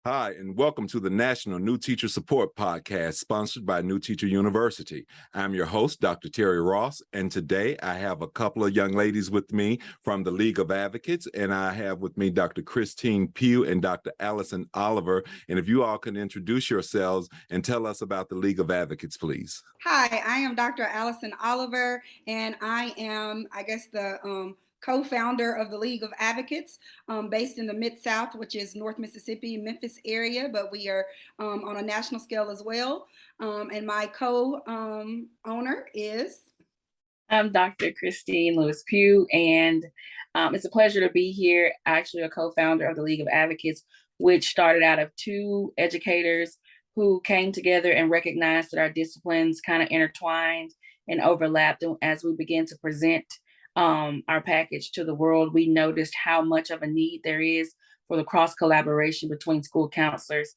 Hi, and welcome to the National New Teacher Support Podcast, sponsored by New Teacher University. I'm your host, Dr. Terry Ross, and today I have a couple of young ladies with me from the League of Advocates, and I have with me Dr. Christine Pugh and Dr. Allison Oliver. And if you all can introduce yourselves and tell us about the League of Advocates, please. Hi, I am Dr. Allison Oliver, and I am, the co-founder of the League of Advocates, based in the Mid-South, which is North Mississippi, Memphis area, but we are on a national scale as well. And my co-owner is... I'm Dr. Christine Lewis Pugh, and it's a pleasure to be here. Actually, a co-founder of the League of Advocates, which started out of two educators who came together and recognized that our disciplines kind of intertwined and overlapped. And as we began to present our package to the world, we noticed how much of a need there is for the cross collaboration between school counselors,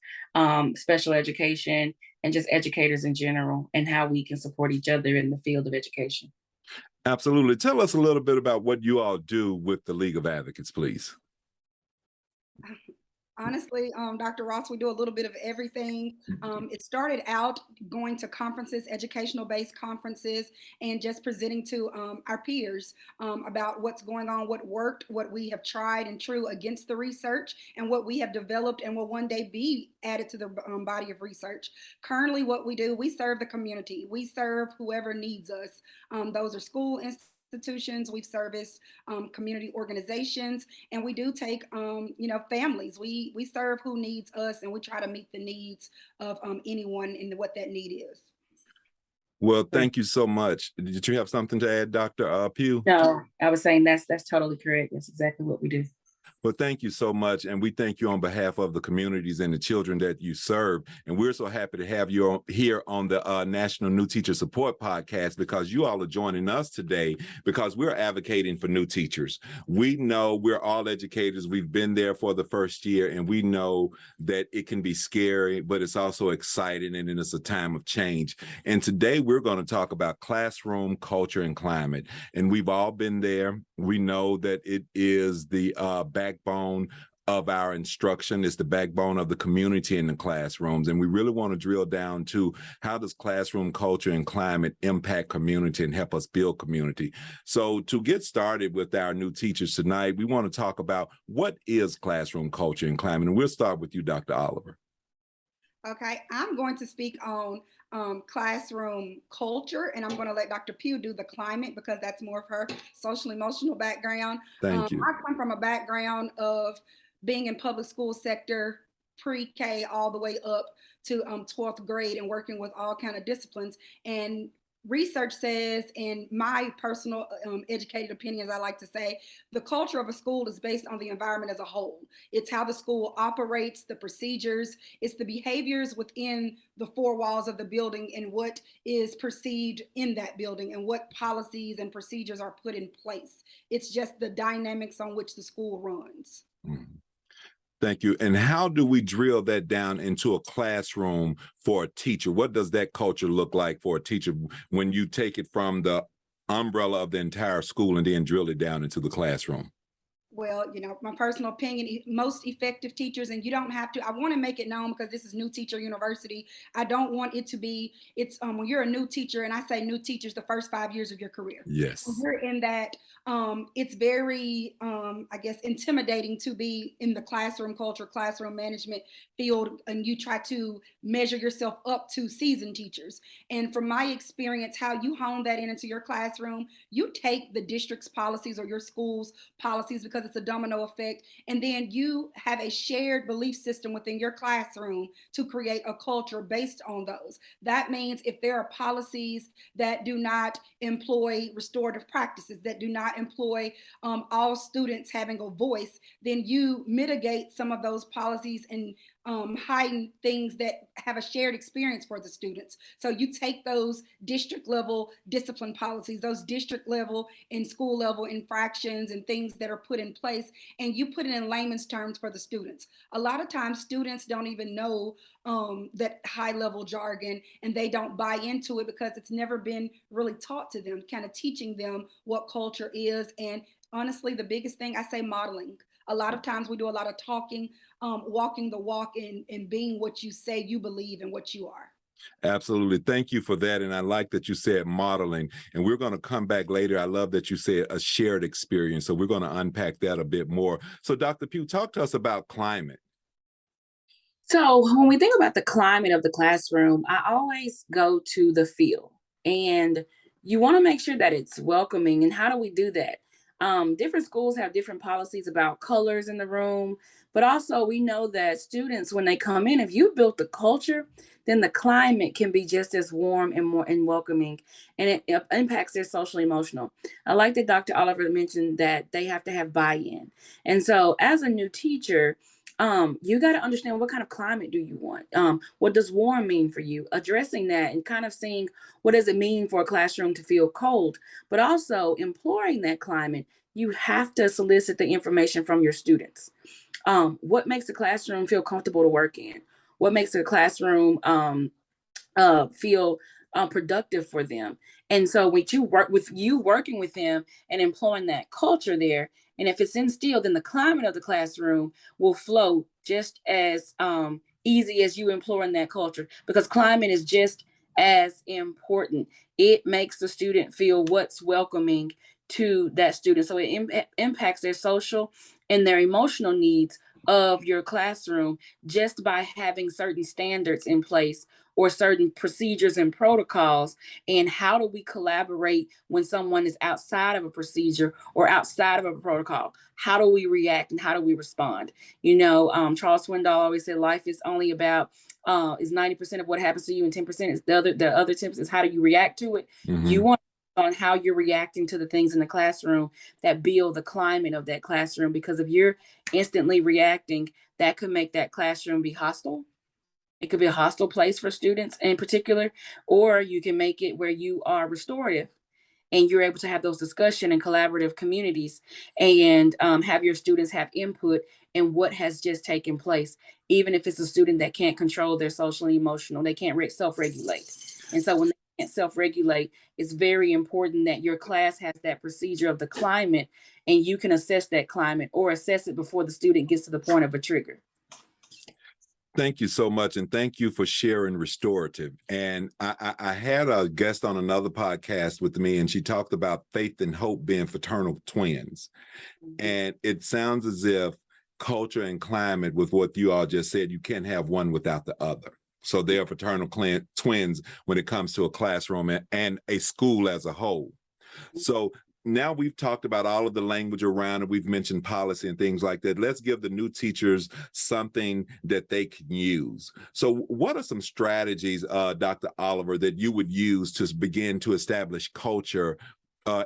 special education, and just educators in general, and how we can support each other in the field of education. Absolutely. Tell us a little bit about what you all do with the League of Advocates, please. Honestly, Dr. Ross, we do a little bit of everything. It started out going to conferences, educational-based conferences, and just presenting to our peers about what's going on, what worked, what we have tried and true against the research, and what we have developed and will one day be added to the body of research. Currently, what we do, we serve the community. We serve whoever needs us. Those are school institutions, we've serviced community organizations, and we do take families. We serve who needs us, and we try to meet the needs of anyone and what that need is. Well, thank you so much. Did you have something to add, Dr. Pugh? No, I was saying that's totally correct. That's exactly what we do. Well, thank you so much. And we thank you on behalf of the communities and the children that you serve. And we're so happy to have you here on the National New Teacher Support Podcast, because you all are joining us today because we're advocating for new teachers. We know we're all educators. We've been there for the first year, and we know that it can be scary, but it's also exciting, and it's a time of change. And today we're going to talk about classroom culture and climate. And we've all been there. We know that it is the backbone of our instruction. It's the backbone of the community in the classrooms. And we really want to drill down to how does classroom culture and climate impact community and help us build community. So to get started with our new teachers tonight, we want to talk about what is classroom culture and climate. And we'll start with you, Dr. Oliver. Okay, I'm going to speak on classroom culture, and I'm going to let Dr. Pugh do the climate because that's more of her social emotional background. Thank you. I come from a background of being in public school sector, pre-K all the way up to 12th grade, and working with all kind of disciplines. And research says, in my personal educated opinions, I like to say, the culture of a school is based on the environment as a whole. It's how the school operates, the procedures, it's the behaviors within the four walls of the building, and what is perceived in that building, and what policies and procedures are put in place. It's just the dynamics on which the school runs. Mm-hmm. Thank you. And how do we drill that down into a classroom for a teacher? What does that culture look like for a teacher when you take it from the umbrella of the entire school and then drill it down into the classroom? Well, my personal opinion, most effective teachers, and you don't have to, I want to make it known because this is New Teacher University. I don't want it to be, when you're a new teacher, and I say new teachers, the first 5 years of your career. Yes. When you're in that, it's very, intimidating to be in the classroom culture, classroom management field, and you try to measure yourself up to seasoned teachers. And from my experience, how you hone that into your classroom, you take the district's policies or your school's policies, because it's a domino effect, and then you have a shared belief system within your classroom to create a culture based on those. That means if there are policies that do not employ restorative practices, that do not employ all students having a voice, then you mitigate some of those policies and heighten things that have a shared experience for the students. So you take those district level discipline policies, those district level and school level infractions and things that are put in place, and you put it in layman's terms for the students. A lot of times students don't even know that high level jargon, and they don't buy into it because it's never been really taught to them, kind of teaching them what culture is. And honestly, the biggest thing I say, modeling. A lot of times we do a lot of talking, walking the walk and being what you say you believe and what you are. Absolutely. Thank you for that. And I like that you said modeling. And we're going to come back later. I love that you said a shared experience. So we're going to unpack that a bit more. So, Dr. Pugh, talk to us about climate. So when we think about the climate of the classroom, I always go to the feel. And you want to make sure that it's welcoming. And how do we do that? Different schools have different policies about colors in the room, but also we know that students, when they come in, if you built the culture, then the climate can be just as warm and more and welcoming, and it impacts their social emotional. I like that Dr. Oliver mentioned that they have to have buy-in. And so as a new teacher, you got to understand what kind of climate do you want? What does warm mean for you? Addressing that and kind of seeing what does it mean for a classroom to feel cold, but also imploring that climate. You have to solicit the information from your students. What makes a classroom feel comfortable to work in? What makes a classroom feel productive for them? And so when you work with you working with them and employing that culture there, and if it's instilled, then the climate of the classroom will flow just as easy as you employing that culture, because climate is just as important. It makes the student feel what's welcoming to that student. So it impacts their social and their emotional needs of your classroom just by having certain standards in place or certain procedures and protocols. And how do we collaborate when someone is outside of a procedure or outside of a protocol? How do we react and how do we respond? Charles Swindoll always said life is only about is 90% of what happens to you, and 10% is the other 10% is how do you react to it. Mm-hmm. You want on how you're reacting to the things in the classroom that build the climate of that classroom, because if you're instantly reacting, that could make that classroom be hostile. It could be a hostile place for students in particular, or you can make it where you are restorative and you're able to have those discussion and collaborative communities and have your students have input in what has just taken place, even if it's a student that can't control their social and emotional, they can't self-regulate. And so when they can't self-regulate, it's very important that your class has that procedure of the climate and you can assess that climate or assess it before the student gets to the point of a trigger. Thank you so much. And thank you for sharing restorative. And I had a guest on another podcast with me, and she talked about faith and hope being fraternal twins. Mm-hmm. And it sounds as if culture and climate, with what you all just said, you can't have one without the other. So they're fraternal twins when it comes to a classroom and a school as a whole. Mm-hmm. So now we've talked about all of the language around it. We've mentioned policy and things like that. Let's give the new teachers something that they can use. So what are some strategies, Dr. Oliver, that you would use to begin to establish culture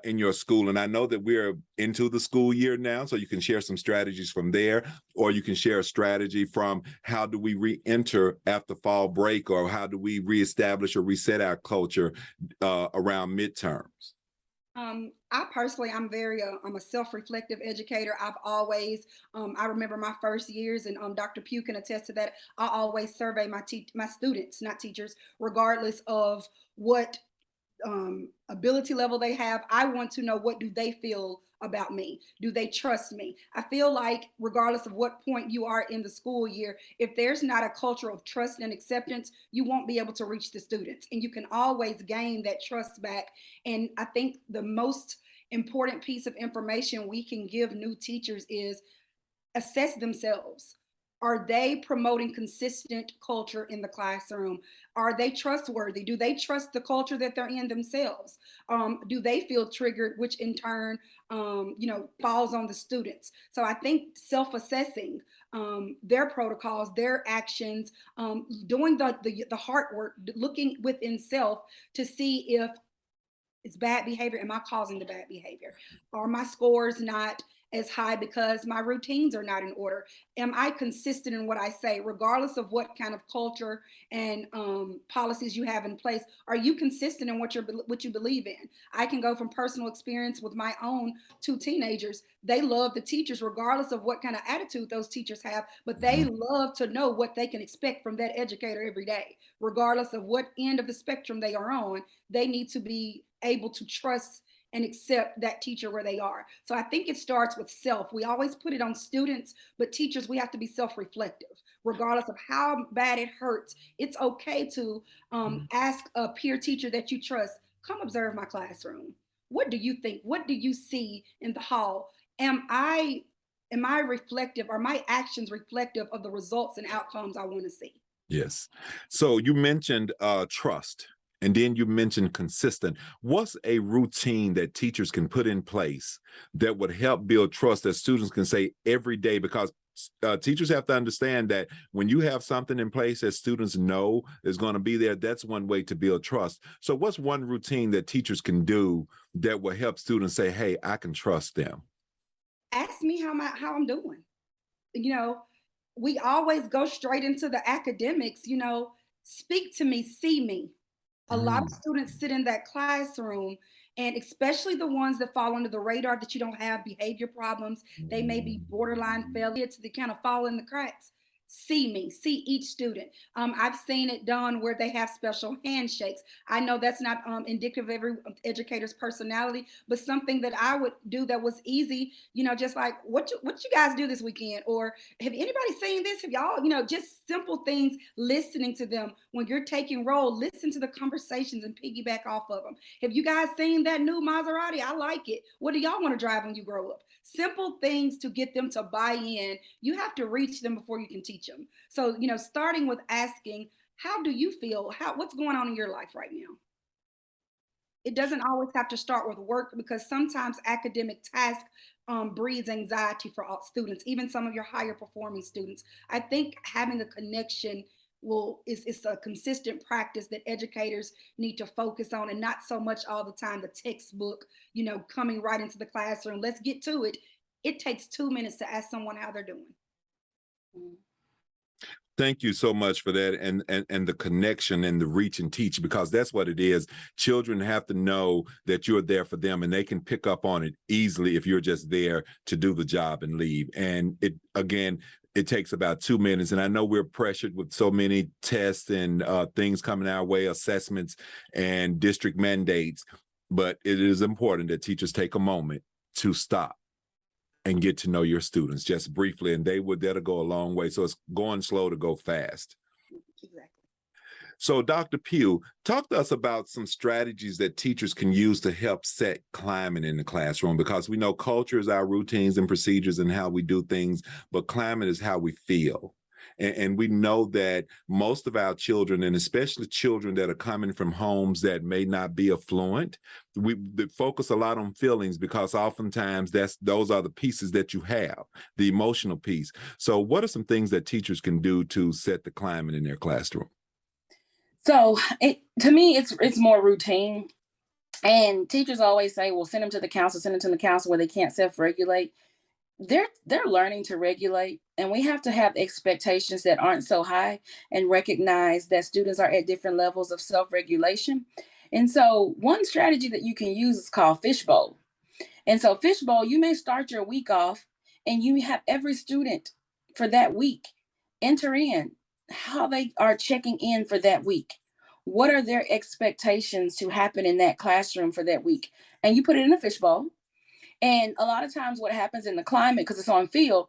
in your school? And I know that we're into the school year now, so you can share some strategies from there, or you can share a strategy from how do we re-enter after fall break, or how do we reestablish or reset our culture around midterms? I personally, I'm a self-reflective educator. I've always, I remember my first years, and Dr. Pugh can attest to that. I always survey my students, not teachers, regardless of what ability level they have. I want to know, what do they feel about me? Do they trust me? I feel like regardless of what point you are in the school year, if there's not a culture of trust and acceptance, you won't be able to reach the students, and you can always gain that trust back. And I think the most important piece of information we can give new teachers is assess themselves. Are they promoting consistent culture in the classroom? Are they trustworthy? Do they trust the culture that they're in themselves? Do they feel triggered, which in turn, falls on the students? So I think self-assessing their protocols, their actions, doing the heart work, looking within self to see if it's bad behavior. Am I causing the bad behavior? Are my scores not as high because my routines are not in order? Am I consistent in what I say, regardless of what kind of culture and policies you have in place? Are you consistent in what you believe in? I can go from personal experience with my own two teenagers. They love the teachers, regardless of what kind of attitude those teachers have, but they love to know what they can expect from that educator every day, regardless of what end of the spectrum they are on. They need to be able to trust and accept that teacher where they are. So I think it starts with self. We always put it on students, but teachers, we have to be self-reflective. Regardless of how bad it hurts, it's okay to ask a peer teacher that you trust, come observe my classroom. What do you think? What do you see in the hall? Am I reflective? Are my actions reflective of the results and outcomes I want to see? Yes. So you mentioned trust, and then you mentioned consistent. What's a routine that teachers can put in place that would help build trust that students can say every day? Because teachers have to understand that when you have something in place that students know is going to be there, that's one way to build trust. So what's one routine that teachers can do that will help students say, hey, I can trust them? Ask me how I'm doing. You know, we always go straight into the academics. Speak to me, see me. A lot of Mm. students sit in that classroom, and especially the ones that fall under the radar that you don't have behavior problems, they may be borderline failures, they kind of fall in the cracks. See me, see each student. I've seen it done where they have special handshakes. I know that's not indicative of every educator's personality, but something that I would do that was easy, just like what you guys do this weekend, or have anybody seen this? Have y'all, just simple things, listening to them when you're taking roll, listen to the conversations and piggyback off of them. Have you guys seen that new Maserati? I like it. What do y'all want to drive when you grow up? Simple things to get them to buy in. You have to reach them before you can teach them. So, starting with asking, how do you feel? What's going on in your life right now? It doesn't always have to start with work, because sometimes academic task breeds anxiety for all students, even some of your higher performing students. I think having a connection is a consistent practice that educators need to focus on, and not so much all the time the textbook, coming right into the classroom. Let's get to it. It takes 2 minutes to ask someone how they're doing. Mm. Thank you so much for that, and the connection and the reach and teach, because that's what it is. Children have to know that you're there for them, and they can pick up on it easily if you're just there to do the job and leave. And it takes about 2 minutes. And I know we're pressured with so many tests and things coming our way, assessments and district mandates, but it is important that teachers take a moment to stop and get to know your students just briefly, and that'll go a long way. So it's going slow to go fast. Exactly. So Dr. Pugh, talk to us about some strategies that teachers can use to help set climate in the classroom, because we know culture is our routines and procedures and how we do things, but climate is how we feel. And we know that most of our children, and especially children that are coming from homes that may not be affluent, we focus a lot on feelings, because oftentimes those are the pieces that you have, the emotional piece. So what are some things that teachers can do to set the climate in their classroom? So to me, it's more routine. And teachers always say, well, send them to the council where they can't self-regulate. They're learning to regulate, and we have to have expectations that aren't so high, and recognize that students are at different levels of self-regulation. And so one strategy that you can use is called fishbowl. And so fishbowl, you may start your week off, and you have every student for that week enter in how they are checking in for that week. What are their expectations to happen in that classroom for that week? And you put it in a fishbowl. And a lot of times what happens in the climate, because it's on field,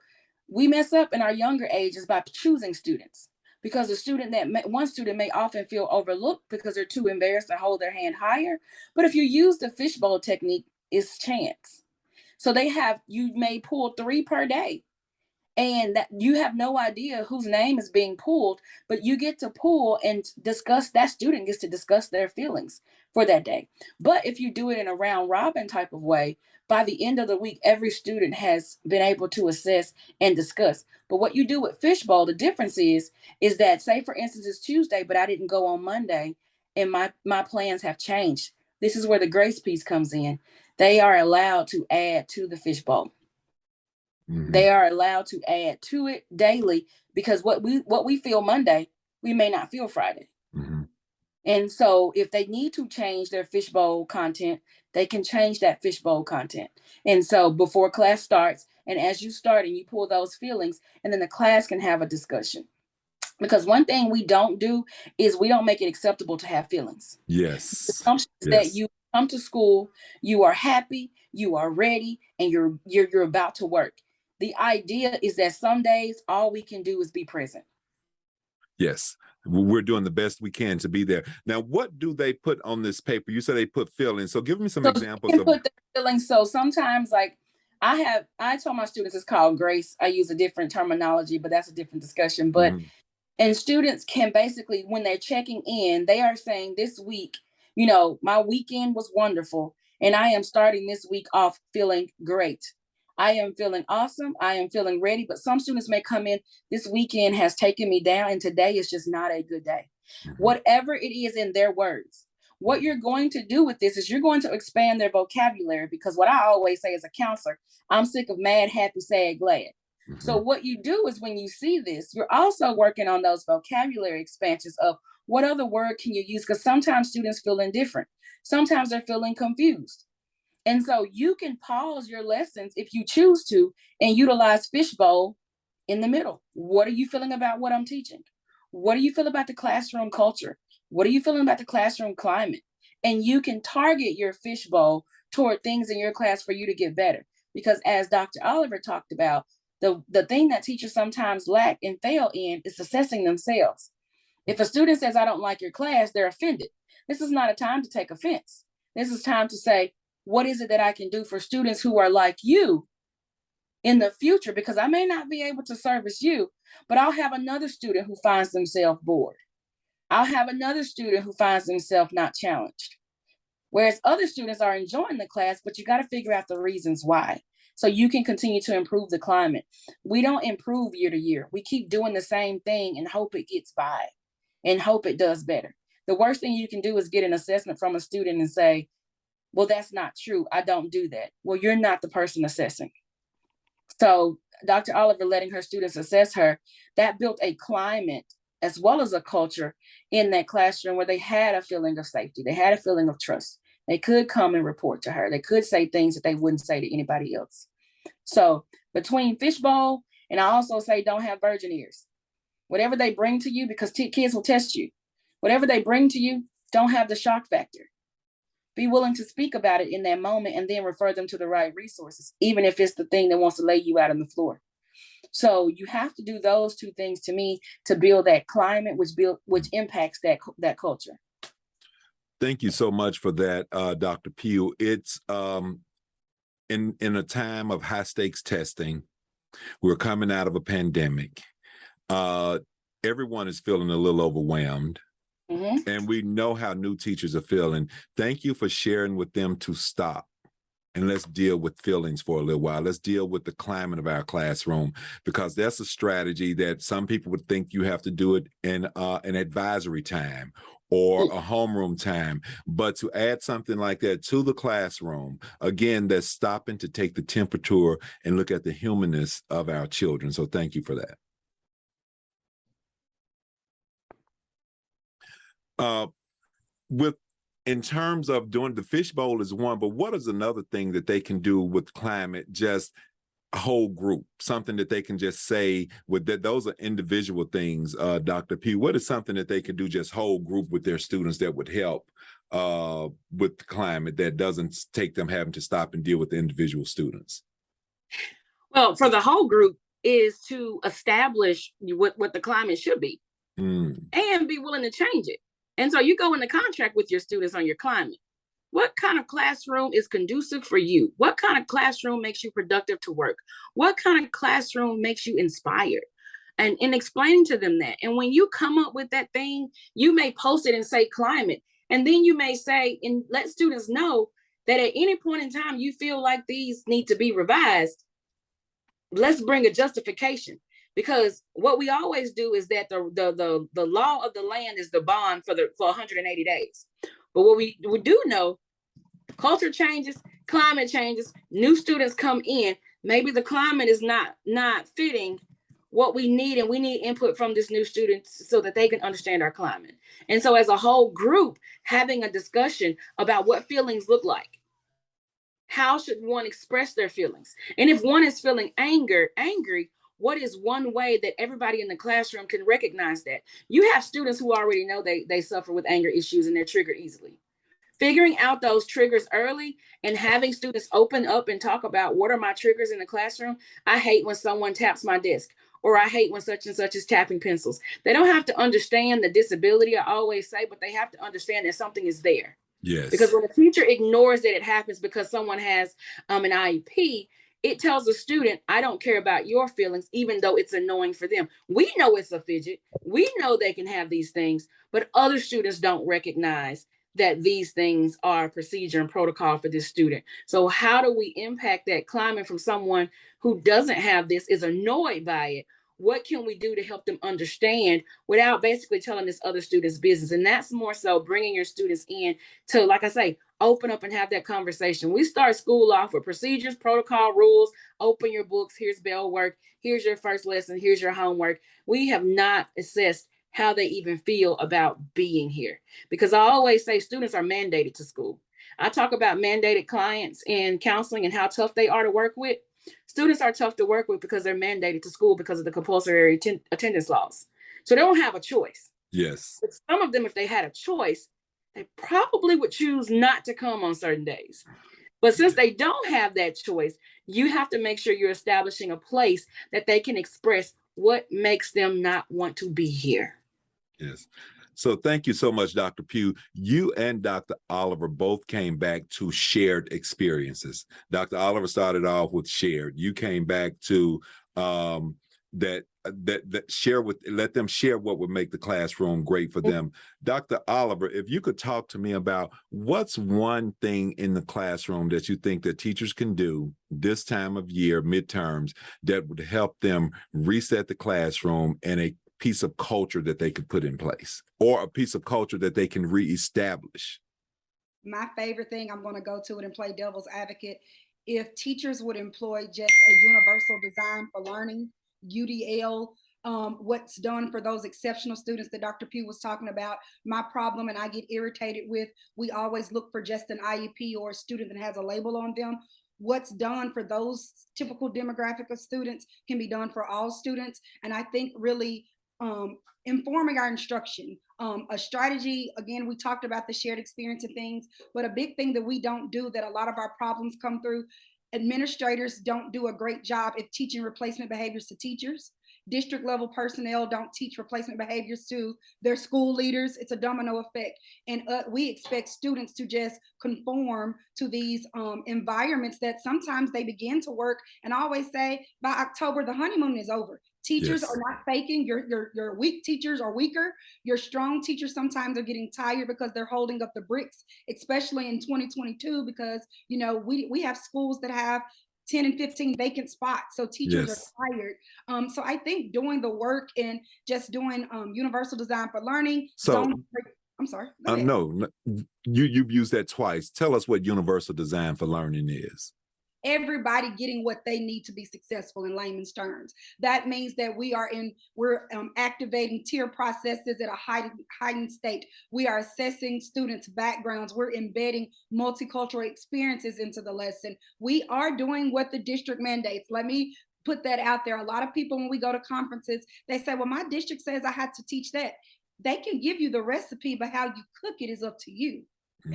we mess up in our younger ages by choosing students, because one student may often feel overlooked because they're too embarrassed to hold their hand higher. But if you use the fishbowl technique, it's chance. So you may pull 3 per day, and that you have no idea whose name is being pulled, but you get to pull and discuss, that student gets to discuss their feelings for that day. But if you do it in a round robin type of way, by the end of the week, every student has been able to assess and discuss. But what you do with fishbowl, the difference is that, say for instance, it's Tuesday, but I didn't go on Monday, and my plans have changed. This is where the grace piece comes in. They are allowed to add to the fishbowl. Mm-hmm. They are allowed to add to it daily, because what we feel Monday, we may not feel Friday. Mm-hmm. And so if they need to change their fishbowl content, they can change that fishbowl content. And so before class starts, and as you start and you pull those feelings, and then the class can have a discussion. Because one thing we don't do is we don't make it acceptable to have feelings. The Yes. assumption is that Yes. you come to school, you are happy, you are ready, and you're about to work. The idea is that some days all we can do is be present. Yes, we're doing the best we can to be there. Now, what do they put on this paper? You said they put feelings. So give me some examples of. Put their feelings. So sometimes, like I told my students it's called grace. I use a different terminology, but that's a different discussion. But and students can basically, when they're checking in, they are saying this week, my weekend was wonderful, and I am starting this week off feeling great. I am feeling awesome. I am feeling ready. But some students may come in, this weekend has taken me down, and today is just not a good day. Whatever it is in their words, what you're going to do with this is you're going to expand their vocabulary, because what I always say as a counselor, I'm sick of mad, happy, sad, glad. So what you do is when you see this, you're also working on those vocabulary expansions of what other word can you use? Because sometimes students feel indifferent. Sometimes they're feeling confused. And so you can pause your lessons if you choose to and utilize fishbowl in the middle. What are you feeling about what I'm teaching? What do you feel about the classroom culture? What are you feeling about the classroom climate? And you can target your fishbowl toward things in your class for you to get better. Because as Dr. Oliver talked about, the thing that teachers sometimes lack and fail in is assessing themselves. If a student says, I don't like your class, they're offended. This is not a time to take offense. This is time to say, what is it that I can do for students who are like you in the future? Because I may not be able to service you, but I'll have another student who finds themselves bored. I'll have another student who finds themselves not challenged. Whereas other students are enjoying the class, but you got to figure out the reasons why, so you can continue to improve the climate. We don't improve year to year. We keep doing the same thing and hope it gets by and hope it does better. The worst thing you can do is get an assessment from a student and say, well, that's not true. I don't do that. Well, you're not the person assessing. So Dr. Oliver letting her students assess her, that built a climate as well as a culture in that classroom where they had a feeling of safety. They had a feeling of trust. They could come and report to her. They could say things that they wouldn't say to anybody else. So between fishbowl, and I also say don't have virgin ears. Whatever they bring to you, because kids will test you. Whatever they bring to you, don't have the shock factor. Be willing to speak about it in that moment and then refer them to the right resources, even if it's the thing that wants to lay you out on the floor. So you have to do those two things to me to build that climate, which impacts that culture. Thank you so much for that, Dr. Pugh. It's in a time of high stakes testing. We're coming out of a pandemic. Everyone is feeling a little overwhelmed. And we know how new teachers are feeling. Thank you for sharing with them to stop. And let's deal with feelings for a little while. Let's deal with the climate of our classroom, because that's a strategy that some people would think you have to do it in an advisory time or a homeroom time. But to add something like that to the classroom, again, that's stopping to take the temperature and look at the humanness of our children. So thank you for that. In terms of doing the fishbowl is one, but what is another thing that they can do with climate? Just a whole group, something that they can just say with that. Those are individual things. Dr. P, what is something that they can do just whole group with their students that would help with the climate, that doesn't take them having to stop and deal with the individual students? Well, for the whole group is to establish what the climate should be and be willing to change it. And so you go into contract with your students on your climate. What kind of classroom is conducive for you? What kind of classroom makes you productive to work? What kind of classroom makes you inspired? And explaining to them that. And when you come up with that thing, you may post it and say climate. And then you may say, and let students know that at any point in time you feel like these need to be revised, let's bring a justification. Because what we always do is that the law of the land is the bond for 180 days. But what we do know, culture changes, climate changes, new students come in. Maybe the climate is not fitting what we need, and we need input from this new students so that they can understand our climate. And so as a whole group, having a discussion about what feelings look like. How should one express their feelings? And if one is feeling angry, what is one way that everybody in the classroom can recognize that? You have students who already know they suffer with anger issues and they're triggered easily. Figuring out those triggers early and having students open up and talk about what are my triggers in the classroom. I hate when someone taps my desk, or I hate when such and such is tapping pencils. They don't have to understand the disability, I always say, but they have to understand that something is there. Yes. Because when a teacher ignores that it happens because someone has an IEP, it tells the student, I don't care about your feelings, even though it's annoying for them. We know it's a fidget. We know they can have these things, but other students don't recognize that these things are procedure and protocol for this student. So how do we impact that climate from someone who doesn't have this, is annoyed by it? What can we do to help them understand without basically telling this other student's business? And that's more so bringing your students in to, like I say, open up and have that conversation. We start school off with procedures, protocol, rules, open your books, here's bell work, here's your first lesson, here's your homework. We have not assessed how they even feel about being here. Because I always say students are mandated to school. I talk about mandated clients in counseling and how tough they are to work with. Students are tough to work with because they're mandated to school because of the compulsory attendance laws. So they don't have a choice. Yes. But some of them, if they had a choice, they probably would choose not to come on certain days. But since they don't have that choice, you have to make sure you're establishing a place that they can express what makes them not want to be here. Yes. So thank you so much, Dr. Pugh. You and Dr. Oliver both came back to shared experiences. Dr. Oliver started off with shared. You came back to that share with, let them share what would make the classroom great for them. Dr. Oliver, if you could talk to me about what's one thing in the classroom that you think that teachers can do this time of year, midterms, that would help them reset the classroom and a piece of culture that they could put in place, or a piece of culture that they can reestablish? My favorite thing, I'm going to go to it and play devil's advocate. If teachers would employ just a universal design for learning, UDL, what's done for those exceptional students that Dr. Pugh was talking about. My problem, and I get irritated with, we always look for just an IEP or a student that has a label on them. What's done for those typical demographic of students can be done for all students. And I think really informing our instruction, a strategy, again, we talked about the shared experience and things, but a big thing that we don't do, that a lot of our problems come through, administrators don't do a great job at teaching replacement behaviors to teachers. District level personnel don't teach replacement behaviors to their school leaders. It's a domino effect. And we expect students to just conform to these environments that sometimes they begin to work. And I always say by October, the honeymoon is over. Teachers are not faking. Your weak teachers are weaker. Your strong teachers sometimes are getting tired because they're holding up the bricks, especially in 2022, because we have schools that have 10 and 15 vacant spots. So teachers are tired. So I think doing the work and just doing universal design for learning. So I'm sorry. no, you've used that twice. Tell us what universal design for learning is. Everybody getting what they need to be successful in layman's terms. That means that we're activating tier processes at a heightened state. We are assessing students' backgrounds. We're embedding multicultural experiences into the lesson. We are doing what the district mandates. Let me put that out there. A lot of people, when we go to conferences, they say, well, my district says I have to teach that. They can give you the recipe, but how you cook it is up to you.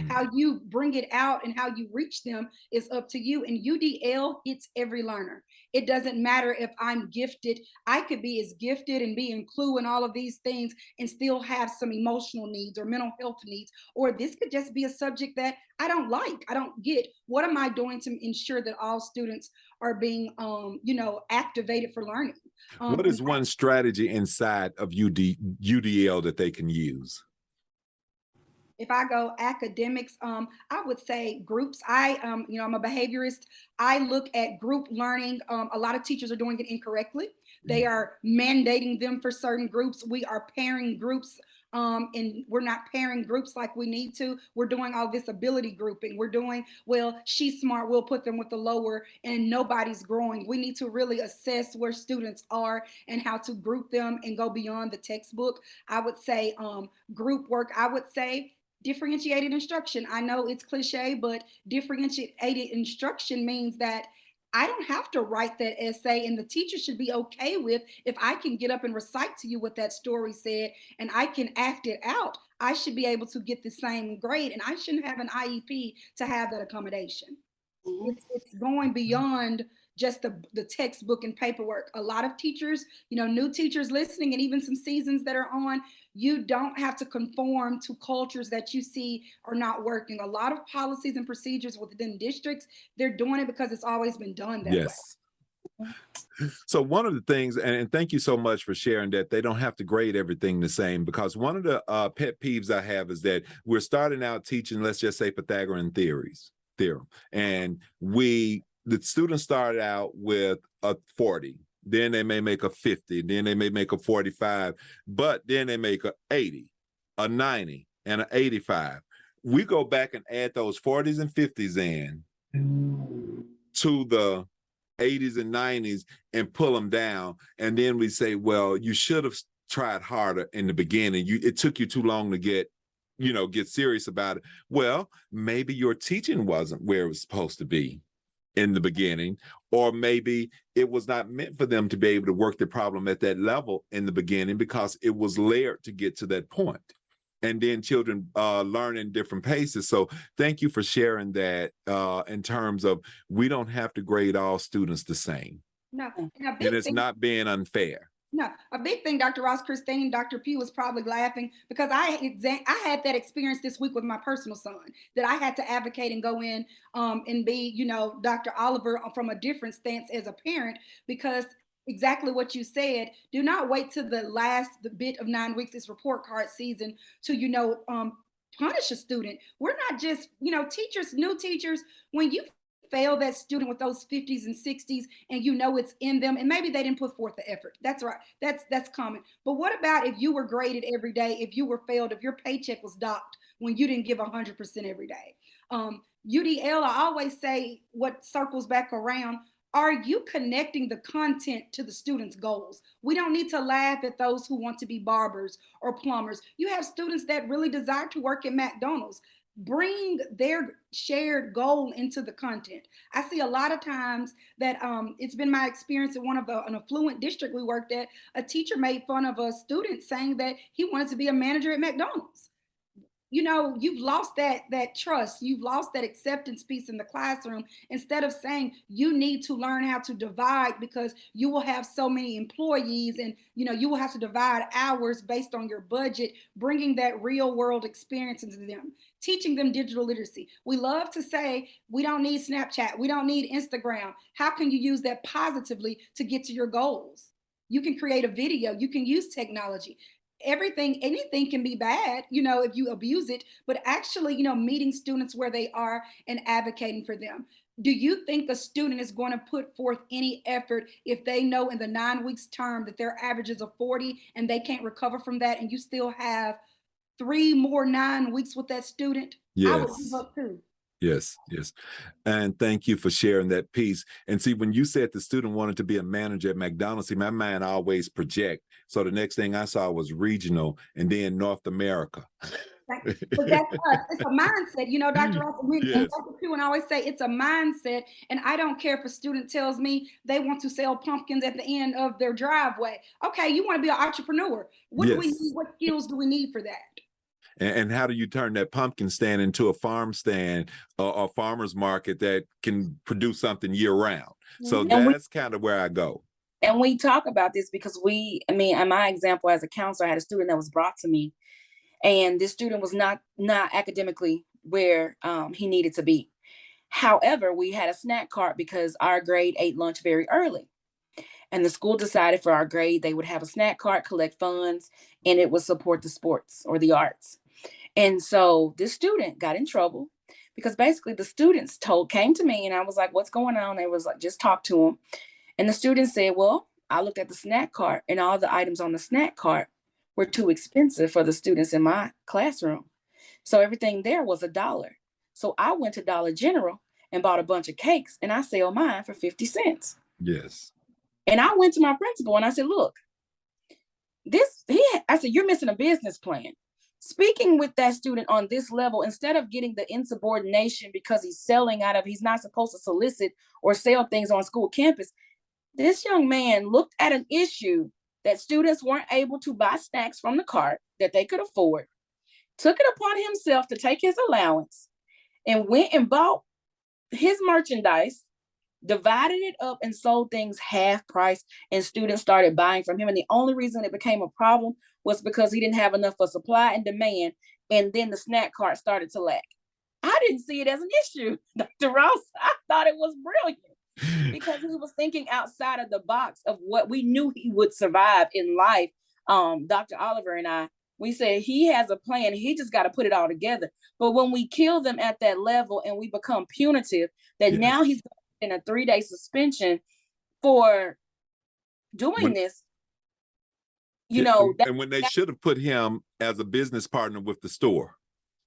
How you bring it out and how you reach them is up to you. And UDL hits every learner. It doesn't matter if I'm gifted. I could be as gifted and be in CLUE and all of these things and still have some emotional needs or mental health needs. Or this could just be a subject that I don't like, I don't get. What am I doing to ensure that all students are being activated for learning? What is one strategy inside of UDL that they can use? If I go academics, I would say groups. I'm a behaviorist. I look at group learning. A lot of teachers are doing it incorrectly. They are mandating them for certain groups. We are pairing groups, and we're not pairing groups like we need to. We're doing all this ability grouping. We're doing, well, she's smart, we'll put them with the lower, and nobody's growing. We need to really assess where students are and how to group them and go beyond the textbook. I would say group work. I would say differentiated instruction. I know it's cliche, but differentiated instruction means that I don't have to write that essay, and the teacher should be okay with if I can get up and recite to you what that story said and I can act it out. I should be able to get the same grade, and I shouldn't have an IEP to have that accommodation. It's going beyond just the textbook and paperwork. A lot of teachers, new teachers listening, and even some seasons that are on, you don't have to conform to cultures that you see are not working. A lot of policies and procedures within districts, they're doing it because it's always been done that way. Yes. So one of the things, and thank you so much for sharing that, they don't have to grade everything the same, because one of the pet peeves I have is that we're starting out teaching, let's just say, Pythagorean theorem, and the students start out with a 40, then they may make a 50, then they may make a 45, but then they make a 80, a 90, and an 85. We go back and add those 40s and 50s in to the 80s and 90s and pull them down, and then we say, well, you should have tried harder in the beginning. It took you too long to get serious about it. Well, maybe your teaching wasn't where it was supposed to be in the beginning, or maybe it was not meant for them to be able to work the problem at that level in the beginning, because it was layered to get to that point. And then children learn in different paces. So thank you for sharing that in terms of, we don't have to grade all students the same. No, and it's not being unfair. No, a big thing, Dr. Ross, Christine, Dr. Pugh was probably laughing, because I had that experience this week with my personal son, that I had to advocate and go in and be, Dr. Oliver from a different stance as a parent, because exactly what you said. Do not wait till the bit of 9 weeks, this report card season, to punish a student. We're not just teachers, new teachers. When you fail that student with those 50s and 60s, and it's in them, and maybe they didn't put forth the effort, that's right, that's common. But what about if you were graded every day, if you were failed, if your paycheck was docked when you didn't give 100% every day? UDL, I always say, what circles back around, are you connecting the content to the students' goals? We don't need to laugh at those who want to be barbers or plumbers. You have students that really desire to work at McDonald's. Bring their shared goal into the content. I see a lot of times that it's been my experience in an affluent district we worked at, a teacher made fun of a student saying that he wanted to be a manager at McDonald's. You've lost that trust. You've lost that acceptance piece in the classroom. Instead of saying you need to learn how to divide, because you will have so many employees, and you will have to divide hours based on your budget, bringing that real world experience into them, teaching them digital literacy. We love to say we don't need Snapchat, we don't need Instagram. How can you use that positively to get to your goals? You can create a video, you can use technology. Anything can be bad, if you abuse it, but actually, meeting students where they are and advocating for them. Do you think a student is going to put forth any effort if they know in the 9 weeks term that their average is a 40 and they can't recover from that, and you still have 3 more 9 weeks with that student? Yes. I would give up too. Yes. And thank you for sharing that piece. And see, when you said the student wanted to be a manager at McDonald's, see, my mind always project. So the next thing I saw was regional, and then North America. But that's us. It's a mindset, Dr. Ross, and Dr. Pugh, and I always say it's a mindset. And I don't care if a student tells me they want to sell pumpkins at the end of their driveway. Okay, you want to be an entrepreneur. What do we need? What skills do we need for that? And how do you turn that pumpkin stand into a farm stand or a farmer's market that can produce something year round? So that's kind of where I go. And we talk about this because in my example as a counselor, I had a student that was brought to me, and this student was not academically where he needed to be. However, we had a snack cart because our grade ate lunch very early. And the school decided for our grade, they would have a snack cart, collect funds, and it would support the sports or the arts. And so this student got in trouble because basically the students came to me, and I was like, what's going on? They was like, just talk to him. And the student said, well, I looked at the snack cart, and all the items on the snack cart were too expensive for the students in my classroom. So everything there was $1. So I went to Dollar General and bought a bunch of cakes, and I sell mine for 50 cents. Yes. And I went to my principal and I said, look, I said, you're missing a business plan. speaking with that student on this level, instead of getting the insubordination because he's not supposed to solicit or sell things on school campus, this young man looked at an issue that students weren't able to buy snacks from the cart that they could afford, took it upon himself to take his allowance and went and bought his merchandise, divided it up and sold things half price, and students started buying from him. And the only reason it became a problem was because he didn't have enough for supply and demand, and then the snack cart started to lack. I didn't see it as an issue, Dr. Ross. I thought it was brilliant because he was thinking outside of the box of what we knew he would survive in life. Dr. Oliver and I, we said he has a plan. He just got to put it all together. But when we kill them at that level and we become punitive, that now he's in a 3-day suspension for doing this, and when they should have put him as a business partner with the store.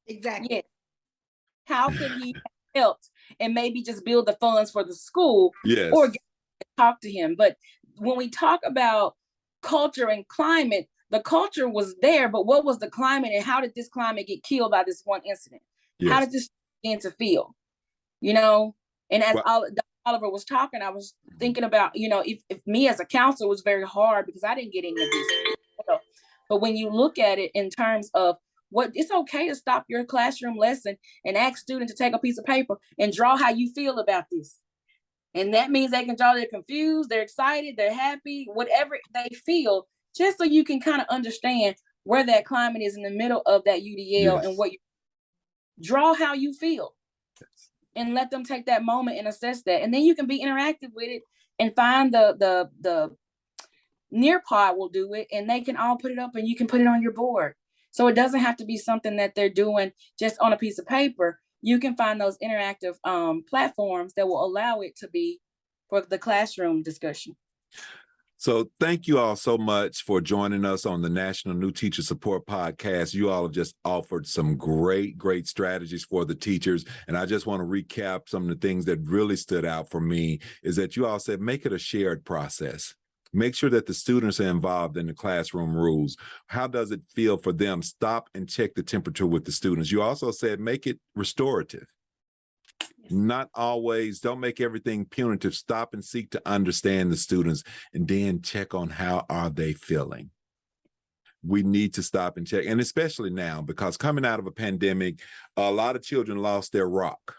Exactly. Yeah. How could he have helped and maybe just build the funds for the school or talk to him? But when we talk about culture and climate, the culture was there, but what was the climate, and how did this climate get killed by this one incident? How did this begin to feel? And as Oliver was talking, I was thinking about, if me as a counselor was very hard because I didn't get any of this. But when you look at it in terms of it's okay to stop your classroom lesson and ask students to take a piece of paper and draw how you feel about this. And that means they can draw, they're confused, they're excited, they're happy, whatever they feel, just so you can kind of understand where that climate is in the middle of that UDL and what you draw how you feel. And let them take that moment and assess that. And then you can be interactive with it and find the Nearpod will do it, and they can all put it up and you can put it on your board. So it doesn't have to be something that they're doing just on a piece of paper. You can find those interactive platforms that will allow it to be for the classroom discussion. So thank you all so much for joining us on the National New Teacher Support Podcast. You all have just offered some great strategies for the teachers. And I just want to recap some of the things that really stood out for me is that you all said, make it a shared process. Make sure that the students are involved in the classroom rules. How does it feel for them? Stop and check the temperature with the students. You also said, make it restorative. Not always, don't make everything punitive. Stop and seek to understand the students and then check on how are they feeling. We need to stop and check, and especially now, because coming out of a pandemic, a lot of children lost their rock.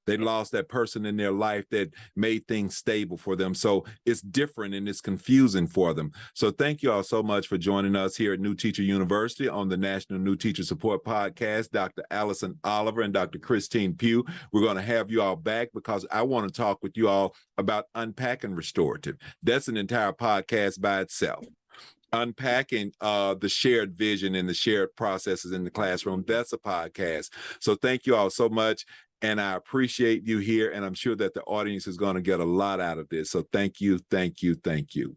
They lost that person in their life that made things stable for them. So it's different and it's confusing for them. So thank you all so much for joining us here at New Teacher University on the National New Teacher Support Podcast. Dr. Allison Oliver and Dr. Christine Pugh. We're going to have you all back because I want to talk with you all about unpacking restorative. That's an entire podcast by itself. Unpacking the shared vision and the shared processes in the classroom. That's a podcast. So thank you all so much. And I appreciate you here. And I'm sure that the audience is going to get a lot out of this. So thank you, thank you, thank you.